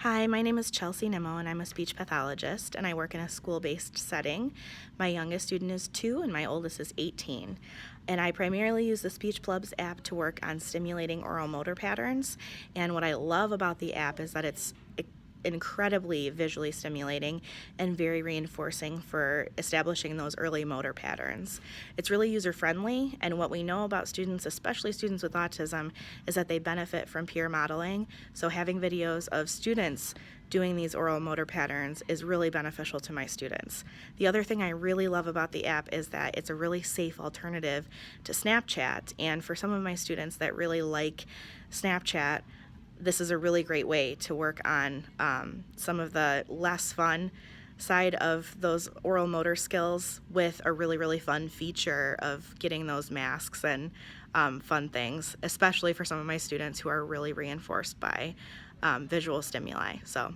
Hi, my name is Chelsea Nimmo, and I'm a speech pathologist, and I work in a school-based setting. My youngest student is 2, and my oldest is 18. And I primarily use the Speech Blubs app to work on stimulating oral motor patterns. And what I love about the app is that it's incredibly visually stimulating and very reinforcing for establishing those early motor patterns. It's really user-friendly, and what we know about students, especially students with autism, is that they benefit from peer modeling. So having videos of students doing these oral motor patterns is really beneficial to my students. The other thing I really love about the app is that it's a really safe alternative to Snapchat, and for some of my students that really like Snapchat, this is a really great way to work on some of the less fun side of those oral motor skills with a really fun feature of getting those masks and fun things, especially for some of my students who are really reinforced by visual stimuli. So